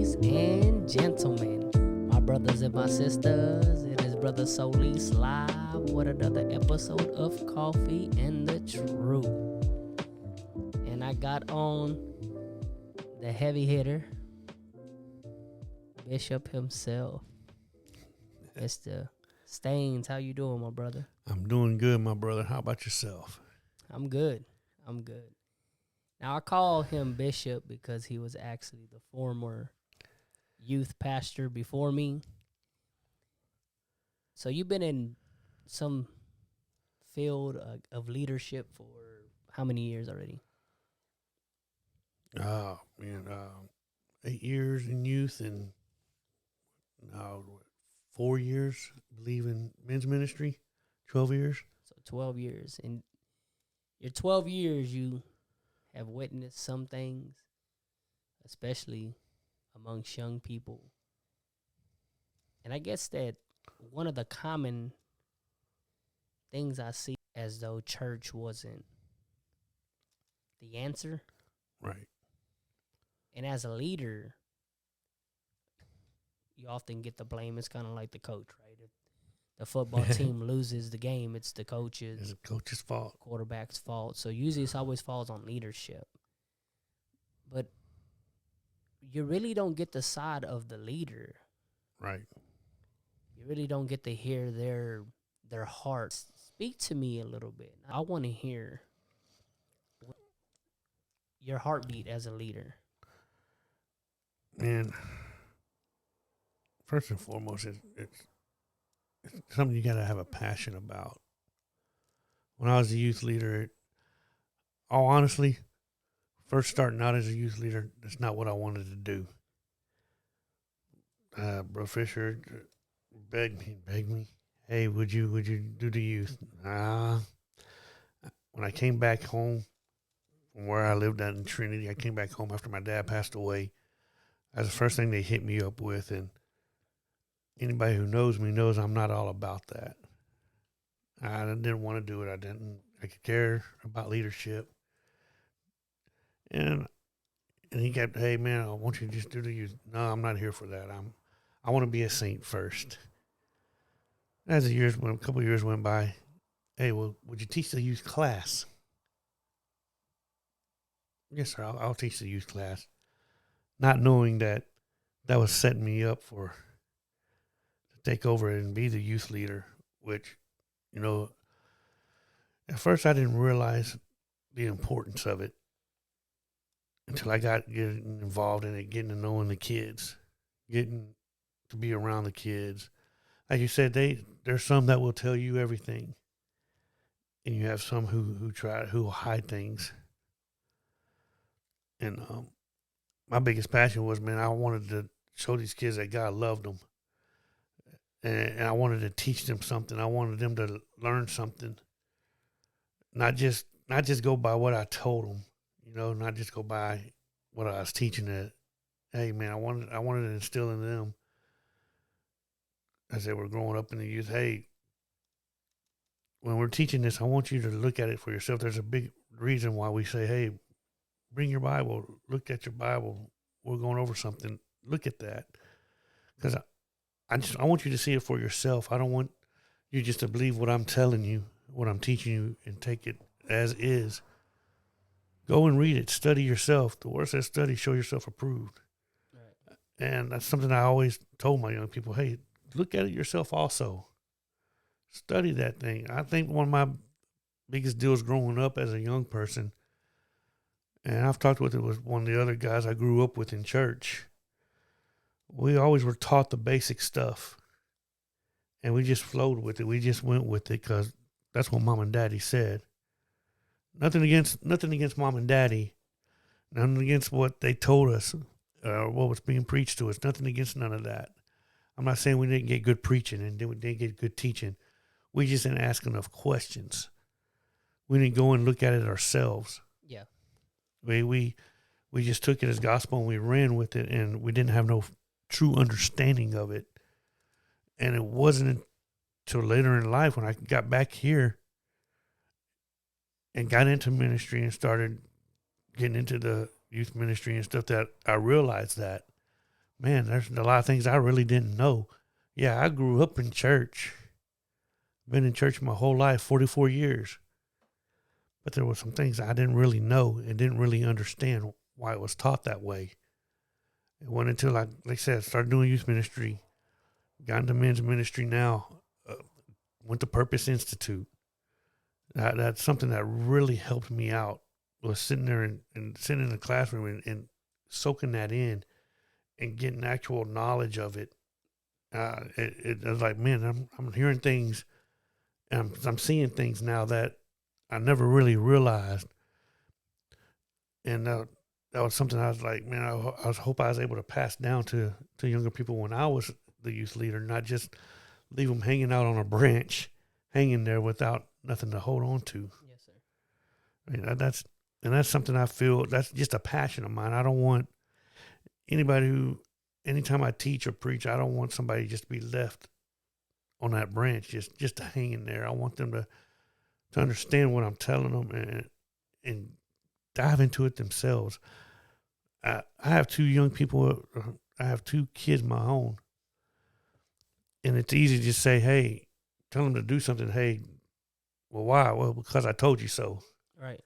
ladies and gentlemen, my brothers and my sisters. It is Brother Solis live with another episode of Coffee and the Truth. And I got on the heavy hitter, Bishop himself, Mr. Staines. How you doing, my brother? I'm doing good, my brother. How about yourself? I'm good. Now, I call him Bishop because he was actually the former youth pastor before me. So you've been in some field of leadership for how many years already? Oh, man, 8 years in youth and 4 years, I believe, in men's ministry, 12 years. So 12 years. In your 12 years, you have witnessed some things, especially amongst young people. And I guess that one of the common things I see as though church wasn't the answer. Right. And as a leader, you often get the blame. It's kind of like the coach, right? If the football team loses the game, it's the coach's, It's the coach's fault. quarterback's fault. So usually it's always falls on leadership. But you really don't get the side of the leader. Right. You really don't get to hear their hearts. Speak to me a little bit. I want to hear your heartbeat as a leader. And first and foremost, it's something you got to have a passion about. When I was a youth leader, all honestly, first starting out as a youth leader, that's not what I wanted to do. Bro Fisher begged me, hey, would you do the youth? When I came back home from where I lived out in Trinity, I came back home after my dad passed away. That's the first thing they hit me up with, and anybody who knows me knows I'm not all about that. I didn't want to do it. I could care about leadership. And he kept, hey man, I want you to just do the youth. No, I'm not here for that. I want to be a saint first. As a couple of years went by, hey, well, would you teach the youth class? Yes, sir. I'll teach the youth class. Not knowing that was setting me up to take over and be the youth leader, which, at first I didn't realize the importance of it until I got getting involved in it, getting to knowing the kids, getting to be around the kids. Like you said, there's some that will tell you everything, and you have some who will hide things. And my biggest passion was, man, I wanted to show these kids that God loved them, and I wanted to teach them something. I wanted them to learn something, not just go by what I told them, not just go by what I was teaching. That, hey, man, I wanted to instill in them as they were growing up in the youth. Hey, when we're teaching this, I want you to look at it for yourself. There's a big reason why we say, hey, bring your Bible, look at your Bible. We're going over something. Look at that. Because I want you to see it for yourself. I don't want you just to believe what I'm telling you, what I'm teaching you, and take it as is. Go and read it. Study yourself. The word says study, show yourself approved. Right. And that's something I always told my young people, hey, look at it yourself also. Study that thing. I think one of my biggest deals growing up as a young person, and I've talked with it with one of the other guys I grew up with in church, we always were taught the basic stuff. And we just flowed with it. We just went with it because that's what mom and daddy said. Nothing against mom and daddy. Nothing against what they told us or what was being preached to us. Nothing against none of that. I'm not saying we didn't get good preaching and we didn't get good teaching. We just didn't ask enough questions. We didn't go and look at it ourselves. Yeah. We just took it as gospel and we ran with it, and we didn't have no true understanding of it. And it wasn't until later in life when I got back here and got into ministry and started getting into the youth ministry and stuff that I realized that man, there's a lot of things I really didn't know. Yeah, I grew up in church. Been in church my whole life, 44 years. But there were some things I didn't really know and didn't really understand why it was taught that way. It wasn't until, like I said, started doing youth ministry, got into men's ministry now, went to Purpose Institute. That's something that really helped me out, was sitting there and sitting in the classroom and soaking that in and getting actual knowledge of it. It was like, man, I'm hearing things and I'm seeing things now that I never really realized. And that was something I was like, man, I hope I was able to pass down to younger people when I was the youth leader, not just leave them hanging out on a branch, hanging there without nothing to hold on to. Yes, sir. I mean, that's something I feel, that's just a passion of mine. I don't want anybody who, anytime I teach or preach, I don't want somebody just to be left on that branch, just hanging there. I want them to understand what I'm telling them and dive into it themselves. I have two young people. I have two kids of my own, and it's easy to just say, "Hey, tell them to do something." Hey, well, why? Well, because I told you so. Right.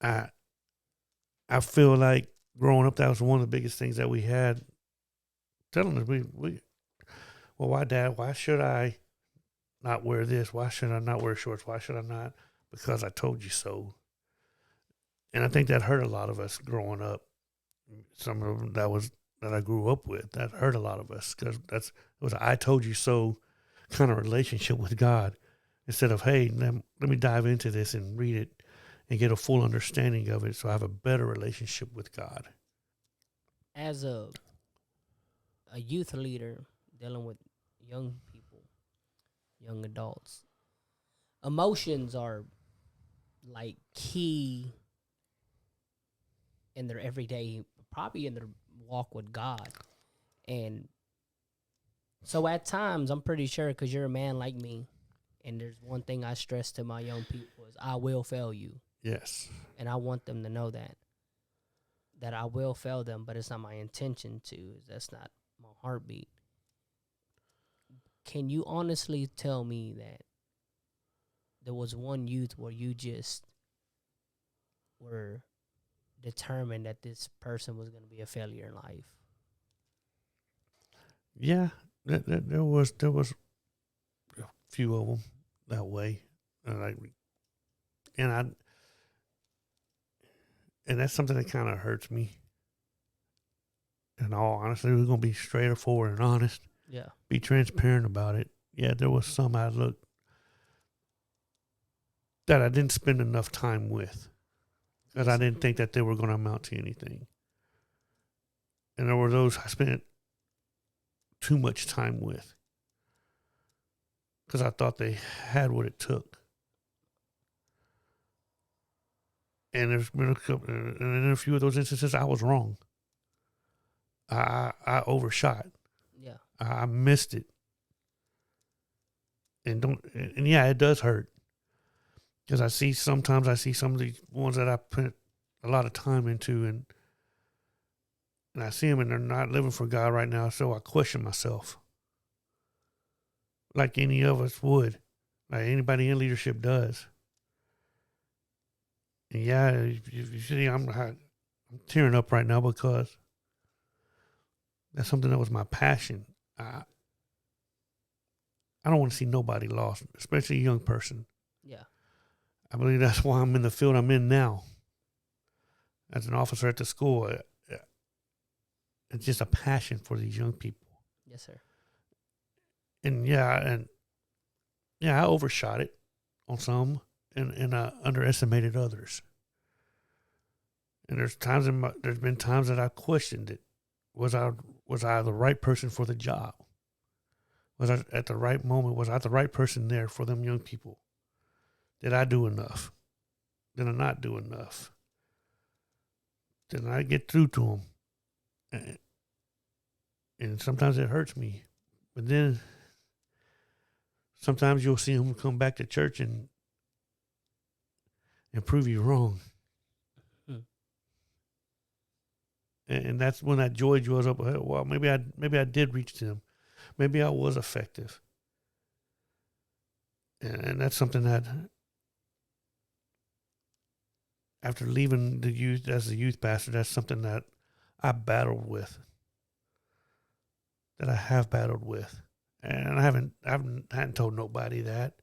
I I feel like growing up, that was one of the biggest things that we had. Telling us, well, why, Dad? Why should I not wear this? Why should I not wear shorts? Why should I not? Because I told you so. And I think that hurt a lot of us growing up. Some of them that I grew up with, that hurt a lot of us because it was a "I told you so" kind of relationship with God, instead of, hey, let me dive into this and read it and get a full understanding of it, so I have a better relationship with God. As a youth leader dealing with young people, young adults, emotions are like key in their everyday, probably in their walk with God. And so at times, I'm pretty sure, because you're a man like me, and there's one thing I stress to my young people is I will fail you. Yes. And I want them to know that I will fail them, but it's not my intention to. That's not my heartbeat. Can you honestly tell me that there was one youth where you just were determined that this person was going to be a failure in life? Yeah, there was a few of them that way, like, and I and that's something that kind of hurts me. In all honesty, we're gonna be straightforward and honest, Yeah. be transparent about it. Yeah, there was some I looked that I didn't spend enough time with because I didn't think that they were going to amount to anything, and there were those I spent too much time with because I thought they had what it took. And there's been a couple, and in a few of those instances, I was wrong. I overshot. Yeah. I missed it, and yeah, it does hurt because I see some of these ones that I put a lot of time into, and I see them and they're not living for God right now. So I question myself, like any of us would, like anybody in leadership does. And yeah, you see, I'm tearing up right now because that's something that was my passion. I don't want to see nobody lost, especially a young person. Yeah. I believe that's why I'm in the field I'm in now. As an officer at the school, it's just a passion for these young people. Yes, sir. And I overshot it on some, and I underestimated others. And there's been times that I questioned it. Was I the right person for the job? Was I at the right moment? Was I the right person there for them young people? Did I do enough? Did I not do enough? Did I get through to them? And sometimes it hurts me. But then sometimes you'll see them come back to church and prove you wrong. Hmm. And that's when that joy was up. Well, maybe I did reach them. Maybe I was effective. And that's something that after leaving the youth as a youth pastor, that's something that I battled with. That I have battled with. And I hadn't told nobody that.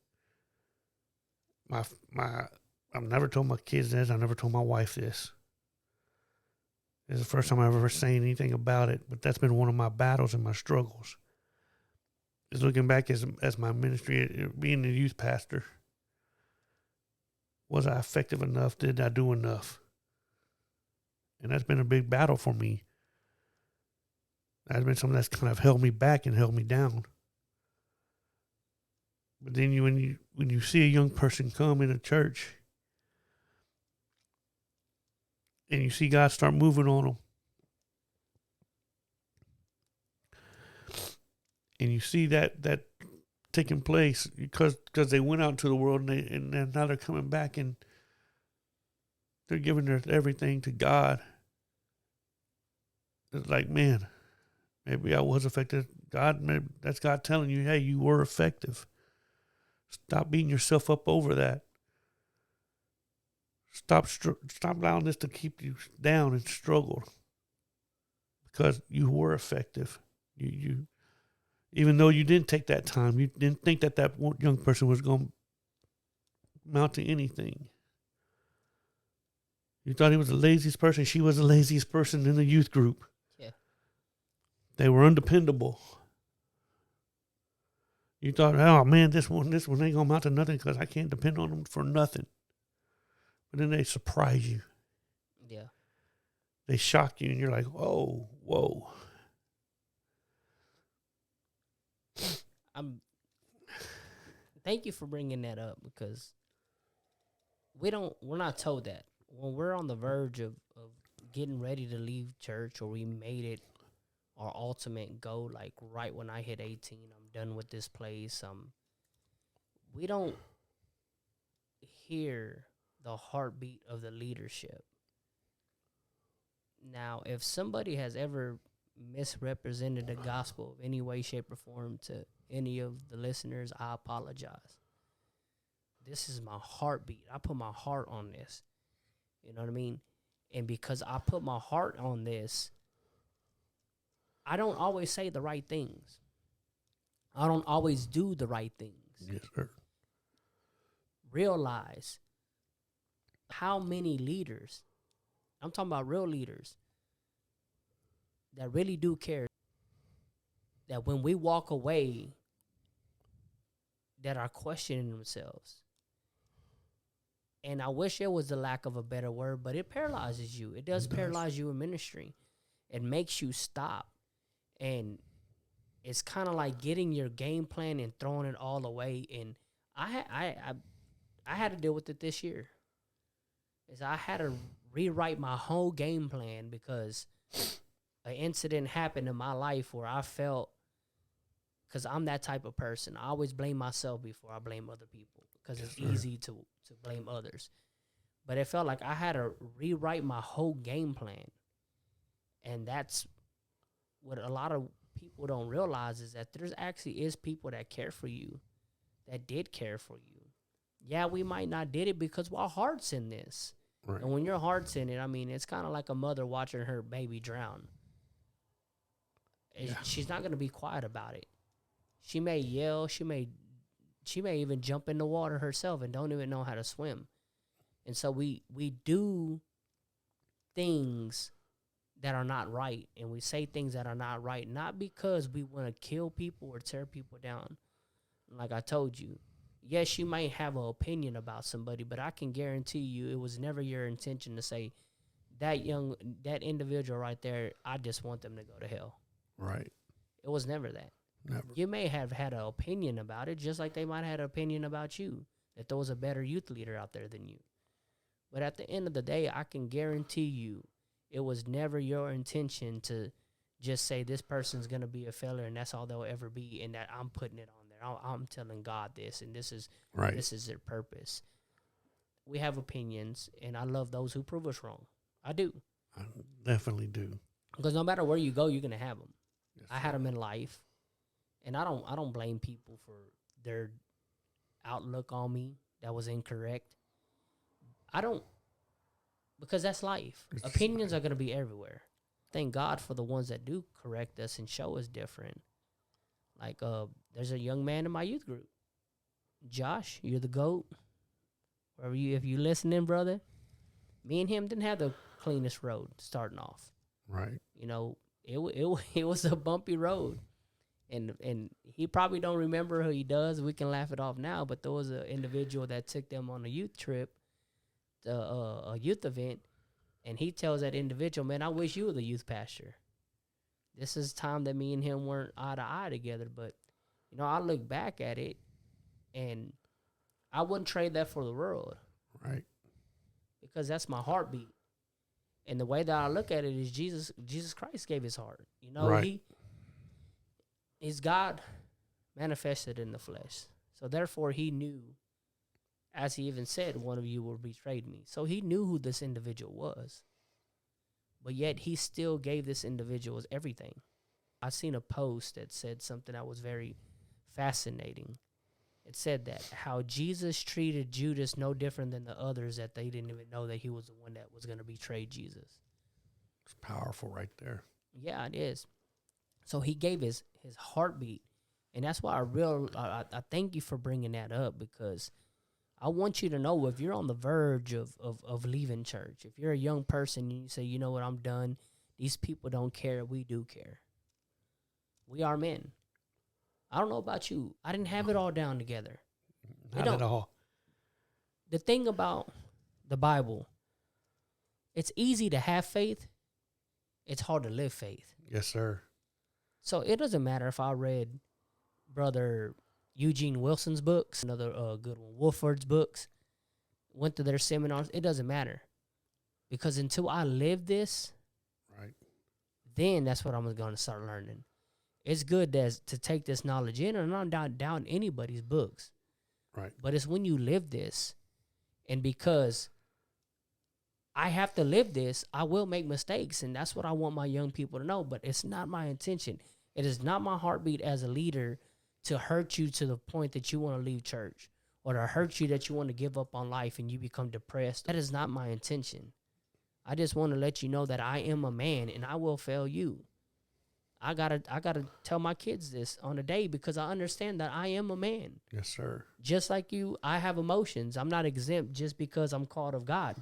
I've never told my kids this. I never told my wife this. It's the first time I've ever saying anything about it, but that's been one of my battles and my struggles. Is looking back as my ministry, being a youth pastor. Was I effective enough? Did I do enough? And that's been a big battle for me. That's been something that's kind of held me back and held me down. But then when you see a young person come in a church and you see God start moving on them, and you see that taking place because they went out into the world and now they're coming back and they're giving their everything to God. It's like, man, maybe I was effective. That's God telling you, hey, you were effective. Stop beating yourself up over that. Stop allowing this to keep you down and struggle because you were effective. You even though you didn't take that time, you didn't think that young person was going to amount to anything. You thought he was the laziest person. She was the laziest person in the youth group. Yeah. They were undependable. You thought, oh man, this one ain't going to amount to nothing because I can't depend on them for nothing. But then they surprise you. Yeah. They shock you and you're like, oh, whoa. Thank you for bringing that up because we're not told that. When we're on the verge of getting ready to leave church or we made it our ultimate goal, like right when I hit 18, I'm done with this place. We don't hear the heartbeat of the leadership. Now, if somebody has ever misrepresented the gospel of any way, shape, or form to any of the listeners, I apologize. This is my heartbeat. I put my heart on this. You know what I mean? And because I put my heart on this, I don't always say the right things. I don't always do the right things. Yes, sir. Realize how many leaders, I'm talking about real leaders, that really do care, that when we walk away, that are questioning themselves. And I wish it was the lack of a better word, but it paralyzes you. It does paralyze you in ministry. It makes you stop. And it's kind of like getting your game plan and throwing it all away. And I had to deal with it this year. I had to rewrite my whole game plan because an incident happened in my life where I felt, because I'm that type of person, I always blame myself before I blame other people because it's easy to blame others. But it felt like I had to rewrite my whole game plan. And that's what a lot of people don't realize, is that there's actually is people that care for you, that did care for you. Yeah, we might not did it because our heart's in this. Right. And when your heart's in it, I mean, it's kind of like a mother watching her baby drown. Yeah. She's not going to be quiet about it. She may yell. She may even jump in the water herself and don't even know how to swim. And so we do things that are not right, and we say things that are not right, not because we want to kill people or tear people down. Like I told you, yes, you might have an opinion about somebody, but I can guarantee you it was never your intention to say that individual right there, I just want them to go to hell. Right. It was never that. Never. You may have had an opinion about it, just like they might have had an opinion about you, that there was a better youth leader out there than you. But at the end of the day, I can guarantee you it was never your intention to just say this person's going to be a failure and that's all they'll ever be, and that I'm putting it on there. I'm telling God this, and this is right. This is their purpose. We have opinions, and I love those who prove us wrong. I do. I definitely do. Because no matter where you go, you're gonna have them. Yes, I had sir. them in life, and I don't blame people for their outlook on me that was incorrect. I don't, because that's life. It's just Opinions life. are gonna be everywhere. Thank God for the ones that do correct us and show us different. Like there's a young man in my youth group. Josh, you're the GOAT. Wherever you if you listening, brother, me and him didn't have the cleanest road starting off. Right. You know, it was a bumpy road. And he probably don't remember who he does. We can laugh it off now, but there was an individual that took them on a youth trip, to a youth event, and he tells that individual, "Man, I wish you were the youth pastor." This is time that me and him weren't eye to eye together, but you know, I look back at it, and I wouldn't trade that for the world Right. because that's my heartbeat. And the way that I look at it is Jesus Christ gave his heart. You know, Right. he's God manifested in the flesh. So therefore he knew, as he even said, one of you will betray me. So he knew who this individual was. But yet he still gave this individual everything. I seen a post that said something that was very fascinating. It said that how Jesus treated Judas no different than the others, that they didn't even know that he was the one that was going to betray Jesus. It's powerful right there. Yeah, it is. So he gave his heartbeat. And that's why I thank you for bringing that up, because I want you to know, if you're on the verge of leaving church, if you're a young person and you say, you know what, I'm done, these people don't care, we do care. We are men. I don't know about you. I didn't have it all down together. Not at all. The thing about the Bible, it's easy to have faith. It's hard to live faith. Yes, sir. So it doesn't matter if I read Brother Eugene Wilson's books, another good one, Wolford's books, went to their seminars. It doesn't matter, because until I live this, Right. then that's what I'm going to start learning. It's good to take this knowledge in, and I'm not down anybody's books. Right. But it's when you live this, and because I have to live this, I will make mistakes, and that's what I want my young people to know. But it's not my intention. It is not my heartbeat as a leader to hurt you to the point that you want to leave church, or to hurt you that you want to give up on life and you become depressed. That is not my intention. I just want to let you know that I am a man and I will fail you. I gotta tell my kids this on a day, because I understand that I am a man. Yes, sir. Just like you, I have emotions. I'm not exempt just because I'm called of God.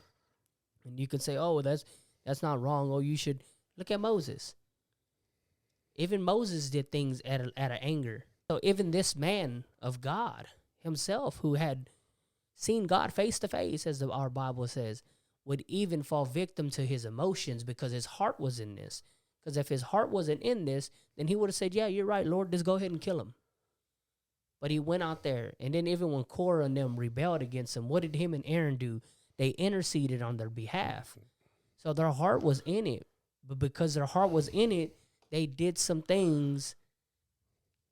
And you can say, oh, that's not wrong. Oh, you should look at Moses. Even Moses did things at an anger. So even this man of God himself, who had seen God face to face, as our Bible says, would even fall victim to his emotions because his heart was in this. Because if his heart wasn't in this, then he would have said, yeah, you're right, Lord, just go ahead and kill him. But he went out there, and then even when Korah and them rebelled against him, what did him and Aaron do? They interceded on their behalf. So their heart was in it. But because their heart was in it, they did some things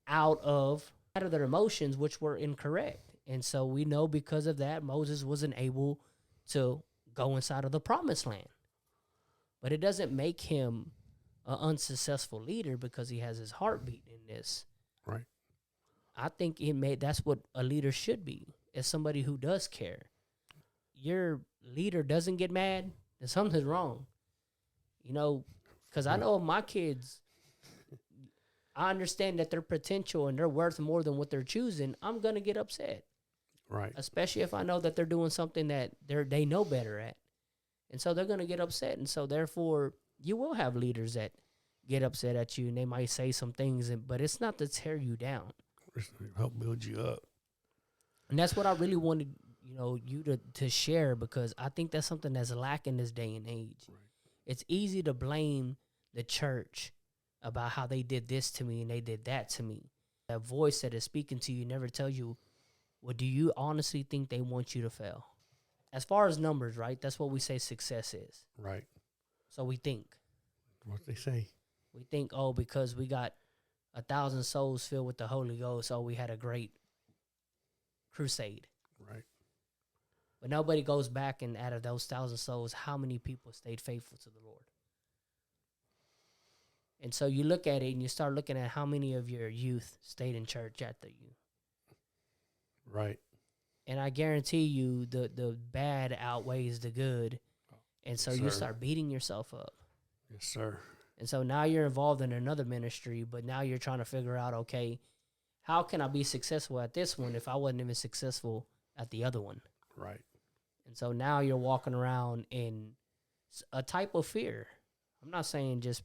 out of their emotions, which were incorrect. And so we know because of that, Moses wasn't able to go inside of the promised land. But it doesn't make him an unsuccessful leader because he has his heartbeat in this. Right. I think that's what a leader should be, is somebody who does care. Your leader doesn't get mad, then something's wrong. You know, because I know my kids, I understand that their potential and their worth more than what they're choosing. I'm going to get upset. Right. Especially if I know that they're doing something that they know better at. And so they're going to get upset. And so therefore, you will have leaders that get upset at you, and they might say some things, but it's not to tear you down. It's to help build you up. And that's what I really wanted, you to share, because I think that's something that's lacking this day and age. Right. It's easy to blame the church about how they did this to me and they did that to me. That voice that is speaking to you never tells you, well, do you honestly think they want you to fail? As far as numbers, right? That's what we say success is. Right. So we think. What they say. We think, oh, because we got 1,000 souls filled with the Holy Ghost, oh, we had a great crusade. Right. But nobody goes back, and out of those 1,000 souls, how many people stayed faithful to the Lord? And so you look at it and you start looking at how many of your youth stayed in church after you. Right. And I guarantee you the bad outweighs the good. And so Yes, you sir. start beating yourself up. Yes, sir. And so now you're involved in another ministry, but now you're trying to figure out, okay, how can I be successful at this one if I wasn't even successful at the other one? Right. And so now you're walking around in a type of fear. I'm not saying just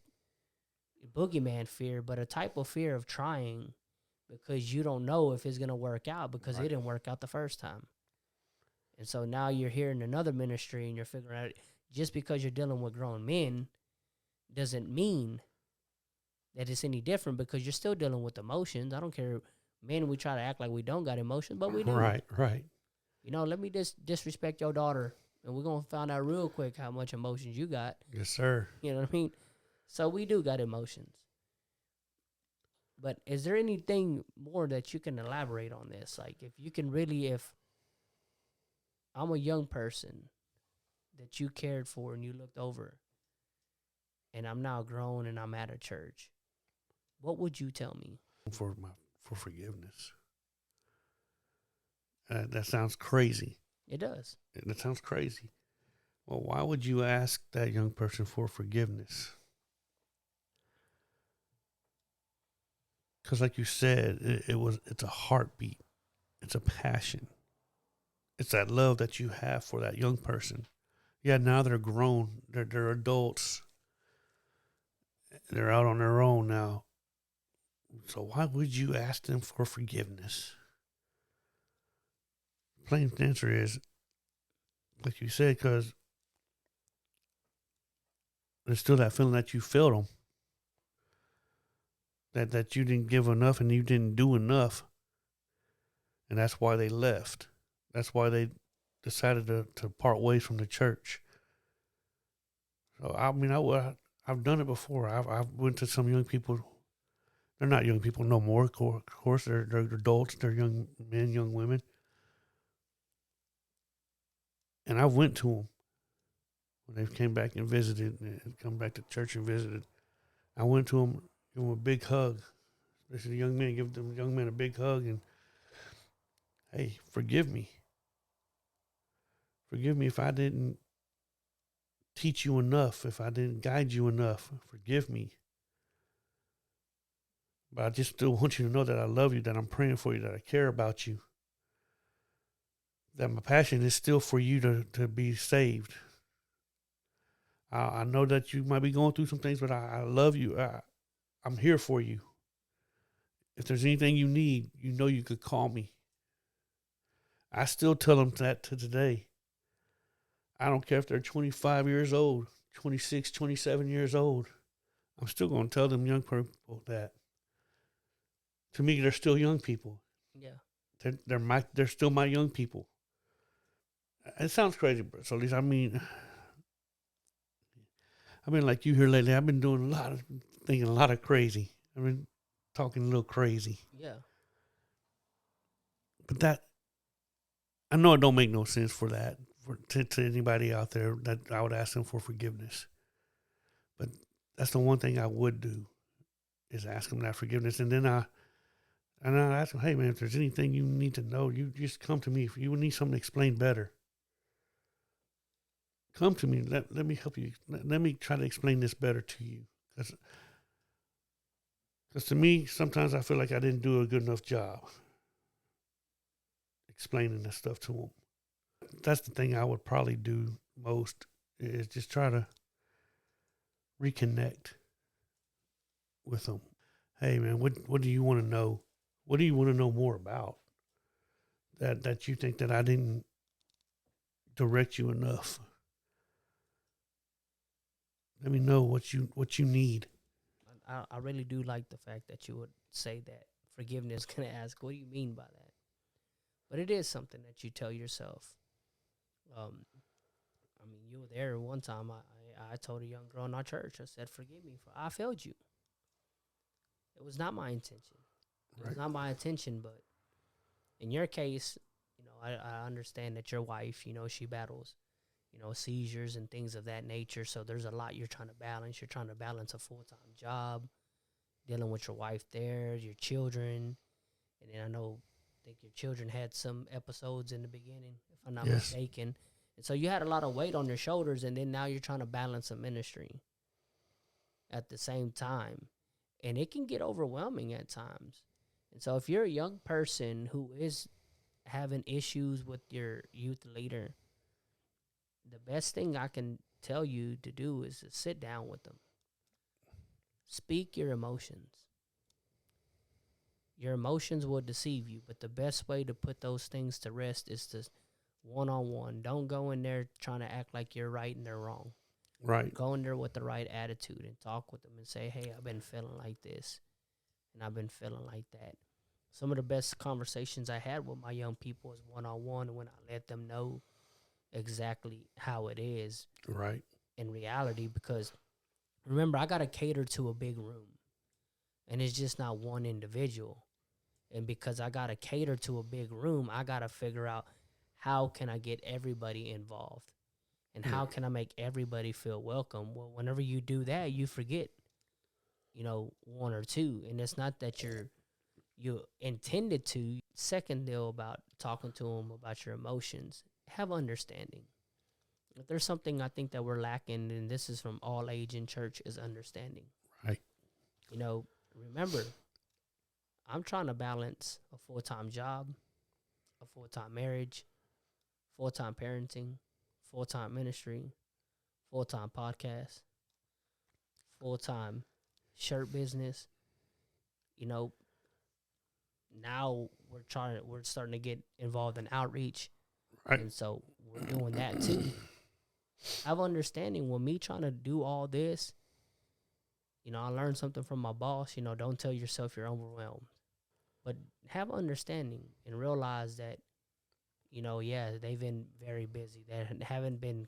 boogeyman fear, but a type of fear of trying because you don't know if it's going to work out because it didn't work out the first time. And so now you're here in another ministry and you're figuring out just because you're dealing with grown men doesn't mean that it's any different because you're still dealing with emotions. I don't care. Men, we try to act like we don't got emotions, but we do. Right. You know, let me disrespect your daughter, and we're going to find out real quick how much emotions you got. Yes, sir. You know what I mean? So we do got emotions. But is there anything more that you can elaborate on this? Like, if you can really, if I'm a young person that you cared for and you looked over, and I'm now grown and I'm at a church, what would you tell me? For forgiveness. That sounds crazy. It does. That sounds crazy. Well, why would you ask that young person for forgiveness? Because like you said, it's a heartbeat. It's a passion. It's that love that you have for that young person. Yeah, now they're grown. They're adults. They're out on their own now. So why would you ask them for forgiveness? Plain answer is, like you said, because there's still that feeling that you failed them. That you didn't give enough and you didn't do enough. And that's why they left. That's why they decided to part ways from the church. So, I mean, I've done it before. I've went to some young people. They're not young people no more, of course. They're adults. They're young men, young women. And I went to them when they came back and visited and come back to church and visited. I went to them, give them a big hug. Especially the young men, give them young men a big hug and, hey, forgive me. Forgive me if I didn't teach you enough, if I didn't guide you enough. Forgive me. But I just still want you to know that I love you, that I'm praying for you, that I care about you. That my passion is still for you to be saved. I know that you might be going through some things, but I love you. I'm here for you. If there's anything you need, you know you could call me. I still tell them that to today. I don't care if they're 25 years old, 26, 27 years old. I'm still going to tell them young people that. To me, they're still young people. Yeah. They're still my young people. It sounds crazy, but so at least I mean like you here lately. I've been doing thinking a lot of crazy. I've been talking a little crazy. Yeah. But that, I know it don't make no sense for that, to anybody out there that I would ask them for forgiveness. But that's the one thing I would do is ask them that forgiveness. And then I ask them, hey man, if there's anything you need to know, you just come to me. If you need something explained better, come to me. Let me help you. Let me try to explain this better to you. Because to me, sometimes I feel like I didn't do a good enough job explaining this stuff to them. That's the thing I would probably do most is just try to reconnect with them. Hey man, what do you want to know? What do you want to know more about? That you think that I didn't direct you enough. Let me know what you need. I really do like the fact that you would say that forgiveness. Gonna ask, what do you mean by that? But it is something that you tell yourself. I mean, you were there one time. I told a young girl in our church, I said, forgive me for I failed you. It was not my intention. It was not my intention, but in your case, you know, I understand that your wife, you know, she battles seizures and things of that nature. So there's a lot you're trying to balance. You're trying to balance a full-time job, dealing with your wife there, your children. And then I think your children had some episodes in the beginning, if I'm not Yes. mistaken. And so you had a lot of weight on your shoulders, and then now you're trying to balance a ministry at the same time. And it can get overwhelming at times. And so if you're a young person who is having issues with your youth leader, the best thing I can tell you to do is to sit down with them. Speak your emotions. Your emotions will deceive you, but the best way to put those things to rest is to one-on-one. Don't go in there trying to act like you're right and they're wrong. Right. Go in there with the right attitude and talk with them and say, hey, I've been feeling like this and I've been feeling like that. Some of the best conversations I had with my young people is one-on-one, when I let them know exactly how it is Right. in reality. Because remember, I got to cater to a big room, and it's just not one individual. And because I got to cater to a big room, I got to figure out how can I get everybody involved and how can I make everybody feel welcome. Well, whenever you do that, you forget, one or two. And it's not that you intended to. Second deal about talking to them about your emotions, have understanding. If there's something I think that we're lacking, and this is from all age in church, is understanding. Right. Remember, I'm trying to balance a full-time job, a full-time marriage, full-time parenting, full-time ministry, full-time podcast, full-time shirt business. Now we're starting to get involved in outreach. Right. And so we're doing that too. Have understanding when me trying to do all this, I learned something from my boss, don't tell yourself you're overwhelmed. But have understanding and realize that, they've been very busy. They haven't been,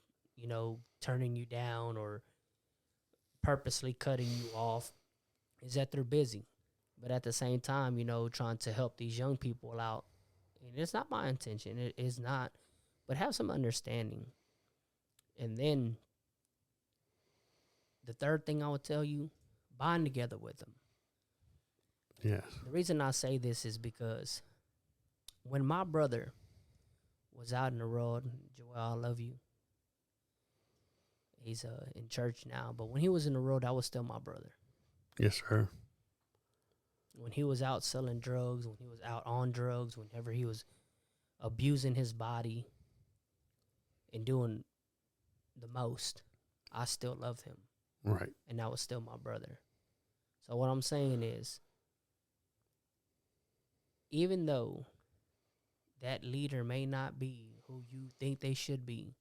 turning you down or purposely cutting you off. Is that they're busy. But at the same time, trying to help these young people out. And it's not my intention. It is not. But have some understanding. And then the third thing I would tell you, bond together with them. Yes. The reason I say this is because when my brother was out in the road, Joel, I love you. He's in church now. But when he was in the road, I was still my brother. Yes, sir. When he was out selling drugs, when he was out on drugs, whenever he was abusing his body and doing the most, I still loved him. Right. And that was still my brother. So what I'm saying is, even though that leader may not be who you think they should be,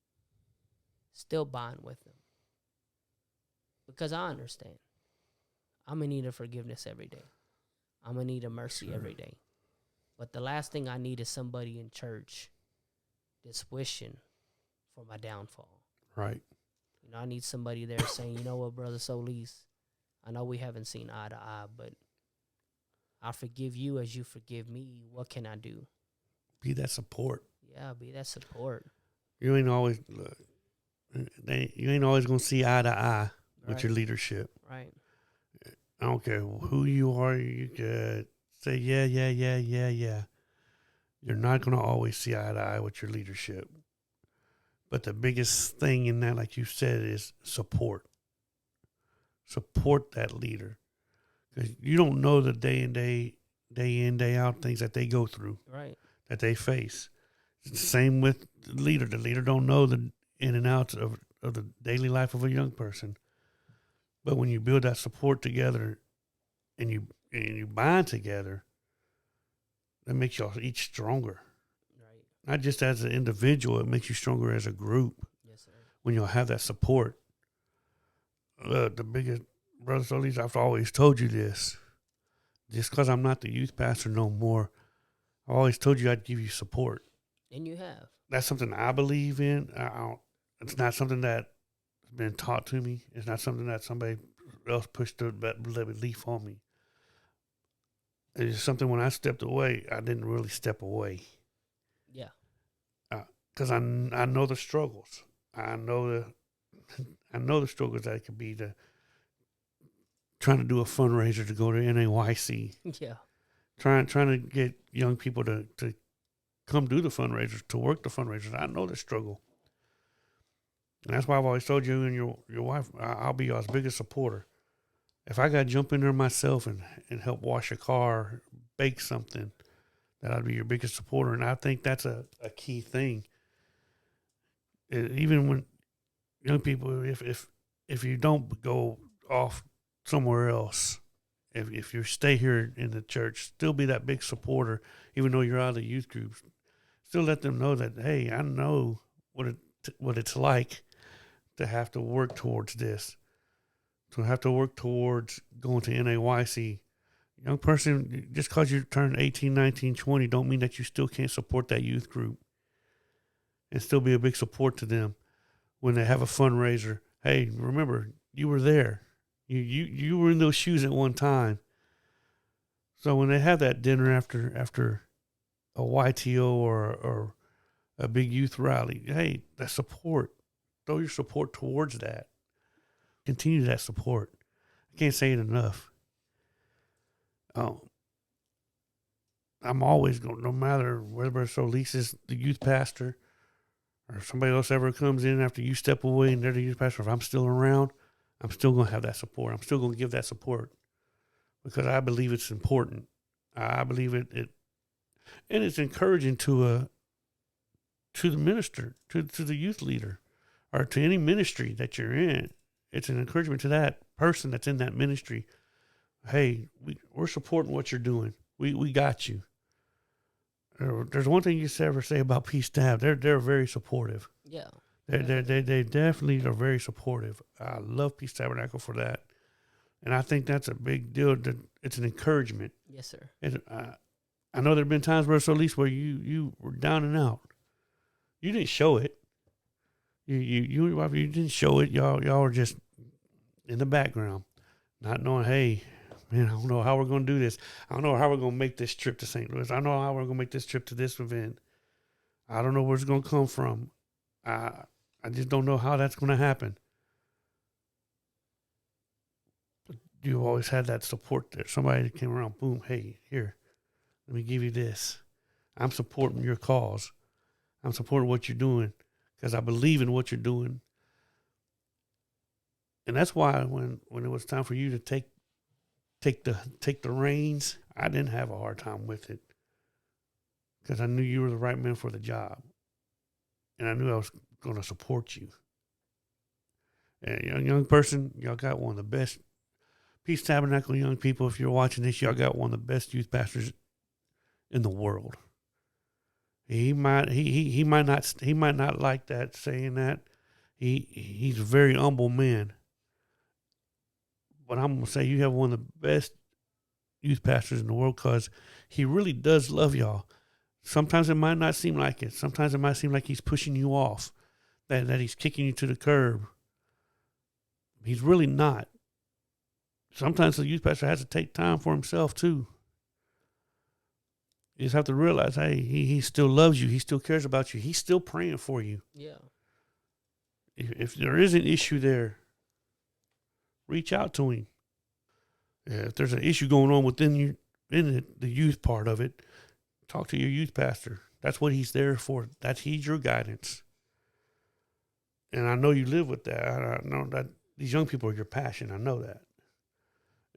still bond with them. Because I understand. I'm in need of forgiveness every day. I'm in need of mercy every day. But the last thing I need is somebody in church that's wishing for my downfall. Right. I need somebody there saying, you know what, Brother Solis, I know we haven't seen eye to eye, but I forgive you as you forgive me. What can I do? Be that support. Yeah, be that support. You ain't always gonna see eye to eye with your leadership. Right. I don't care who you are. You could say yeah. You're not gonna always see eye to eye with your leadership. But the biggest thing in that, like you said, is support. Support that leader, because you don't know the day in, day out things that they go through, Right. that they face. It's the same with the leader. The leader don't know the in and outs of the daily life of a young person. But when you build that support together, and you bind together, that makes y'all each stronger. Right. Not just as an individual, it makes you stronger as a group. Yes, sir. When you'll have that support. The biggest, Brother Solis, I've always told you this. Just because I'm not the youth pastor no more, I always told you I'd give you support. And you have. That's something I believe in. It's not something that's been taught to me. It's not something that somebody else pushed that belief on me. It's something when I stepped away, I didn't really step away. Yeah. Because I know the struggles. I know the struggles that it could be to trying to do a fundraiser to go to NAYC. Yeah. Trying to get young people to come do the fundraisers, to work the fundraisers. I know the struggle. And that's why I've always told you and your wife, I'll be y'all's biggest supporter. If I got to jump in there myself and help wash a car, bake something, that I'd be your biggest supporter. And I think that's a key thing. Even when young people, if you don't go off somewhere else, if you stay here in the church, still be that big supporter, even though you're out of the youth groups. Still let them know that, hey, I know what it's like to have to work towards this, to have to work towards going to NAYC. Young person, just because you turn 18, 19, 20, don't mean that you still can't support that youth group and still be a big support to them when they have a fundraiser. Hey, remember, you were there. You were in those shoes at one time. So when they have that dinner after a YTO or a big youth rally, hey, that support, throw your support towards that. Continue that support. I can't say it enough. I'm always going, no matter whether Solis is the youth pastor or somebody else ever comes in after you step away and they're the youth pastor, if I'm still around, I'm still going to have that support. I'm still going to give that support because I believe it's important. I believe it and it's encouraging to the minister, to the youth leader, or to any ministry that you're in. It's an encouragement to that person that's in that ministry. Hey, we're supporting what you're doing. We got you. There's one thing you ever say about Peace Tab. They're very supportive. Yeah. They definitely are very supportive. I love Peace Tabernacle for that, and I think that's a big deal. It's an encouragement. Yes, sir. And I know there've been times, Brother Solis, where you were down and out. You didn't show it. You didn't show it. Y'all were just in the background, not knowing. Hey, man, I don't know how we're going to do this. I don't know how we're going to make this trip to St. Louis. I don't know how we're going to make this trip to this event. I don't know where it's going to come from. I just don't know how that's going to happen. But you always had that support there. Somebody that came around, boom, hey, here, let me give you this. I'm supporting your cause. I'm supporting what you're doing because I believe in what you're doing. And that's why when it was time for you to take the reins, I didn't have a hard time with it because I knew you were the right man for the job. And I knew I was going to support you. And young person, y'all got one of the best Peace Tabernacle young people. If you're watching this, y'all got one of the best youth pastors in the world. He might not like that, saying that. He's a very humble man. But I'm going to say you have one of the best youth pastors in the world because he really does love y'all. Sometimes it might not seem like it. Sometimes it might seem like he's pushing you off, that he's kicking you to the curb. He's really not. Sometimes the youth pastor has to take time for himself too. You just have to realize, hey, he still loves you. He still cares about you. He's still praying for you. Yeah. If there is an issue there, reach out to him. If there's an issue going on within you, in the youth part of it, talk to your youth pastor. That's what he's there for. He's your guidance. And I know you live with that. I know that these young people are your passion. I know that.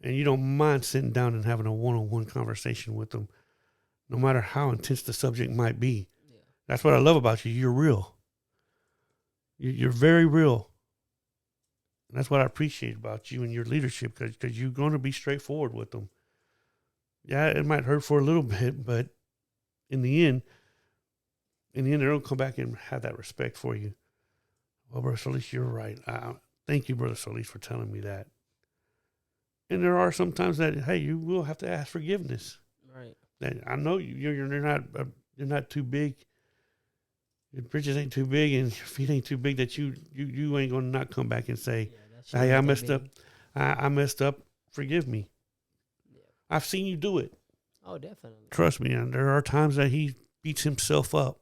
And you don't mind sitting down and having a one-on-one conversation with them, no matter how intense the subject might be. Yeah. That's what I love about you. You're real. You're very real. And that's what I appreciate about you and your leadership because you're going to be straightforward with them. Yeah, it might hurt for a little bit, but in the end, they're going to come back and have that respect for you. Well, Brother Solis, you're right. Thank you, Brother Solis, for telling me that. And there are some times that, hey, you will have to ask forgiveness. Right. That I know you're not too big. Your britches ain't too big and your feet ain't too big that you ain't going to not come back and say, hey, I messed up. I messed up. Forgive me. Yeah. I've seen you do it. Oh, definitely. Trust me. And there are times that he beats himself up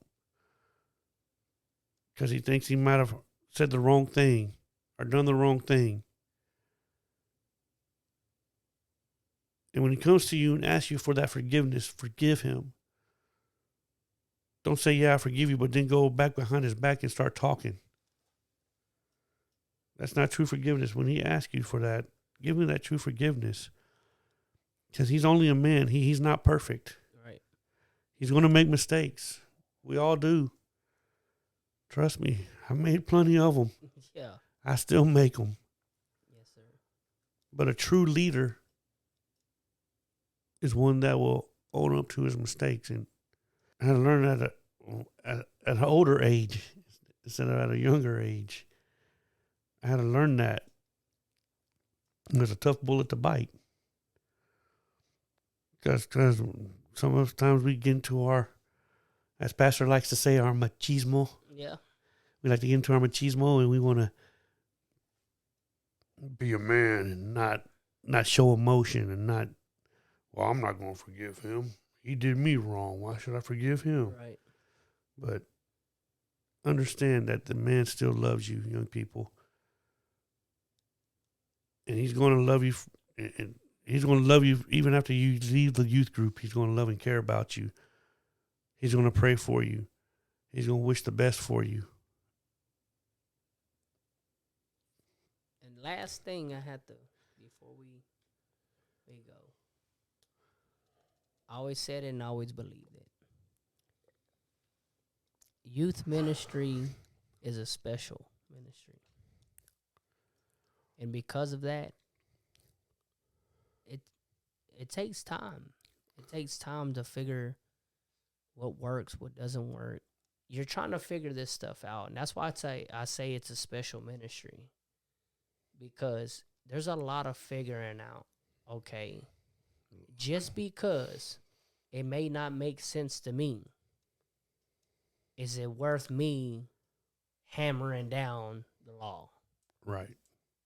because he thinks he might have said the wrong thing or done the wrong thing. And when he comes to you and asks you for that forgiveness, forgive him. Don't say, yeah, I forgive you, but then go back behind his back and start talking. That's not true forgiveness. When he asks you for that, give him that true forgiveness. Because he's only a man. He's not perfect. Right. He's going to make mistakes. We all do. Trust me, I made plenty of them. Yeah. I still make them. Yes, sir. But a true leader is one that will own up to his mistakes. And I had to learn that at an older age instead of at a younger age. I had to learn that. It was a tough bullet to bite. Because some of the times we get into our, as Pastor likes to say, our machismo. Yeah. We like to get into our machismo and we want to be a man and not show emotion and not, well, I'm not going to forgive him. He did me wrong. Why should I forgive him? Right. But understand that the man still loves you, young people. And he's going to love you. And he's going to love you even after you leave the youth group. He's going to love and care about you. He's going to pray for you. He's going to wish the best for you. And last thing I had to, before we go, I always said it and I always believed it. Youth ministry is a special ministry. And because of that, it takes time. It takes time to figure what works, what doesn't work. You're trying to figure this stuff out. And that's why I say it's a special ministry. Because there's a lot of figuring out. Okay, just because it may not make sense to me, is it worth me hammering down the law? Right.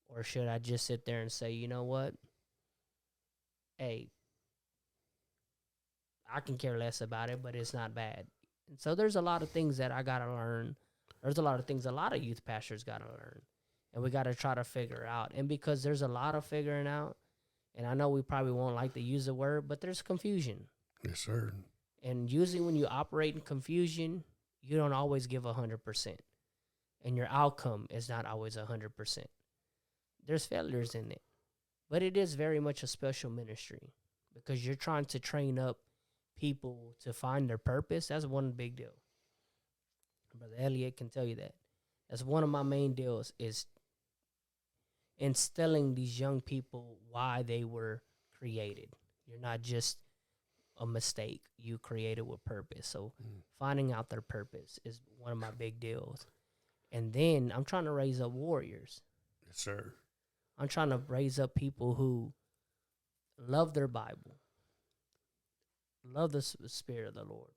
Or should I just sit there and say, you know what? Hey, I can care less about it, but it's not bad. And so there's a lot of things that I got to learn. There's a lot of things a lot of youth pastors got to learn. And we got to try to figure out. And because there's a lot of figuring out, and I know we probably won't like to use the word, but there's confusion. Yes, sir. And usually when you operate in confusion, you don't always give 100%. And your outcome is not always 100%. There's failures in it. But it is very much a special ministry because you're trying to train up people to find their purpose. That's one big deal. Brother Elliot can tell you that. That's one of my main deals is instilling these young people why they were created. You're not just a mistake. You created with purpose. So finding out their purpose is one of my big deals. And then I'm trying to raise up warriors. Yes, sir. I'm trying to raise up people who love their Bible, love the Spirit of the Lord,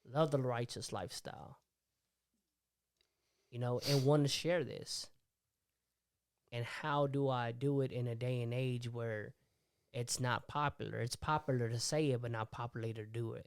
love the righteous lifestyle, and want to share this. And how do I do it in a day and age where it's not popular? It's popular to say it, but not popular to do it.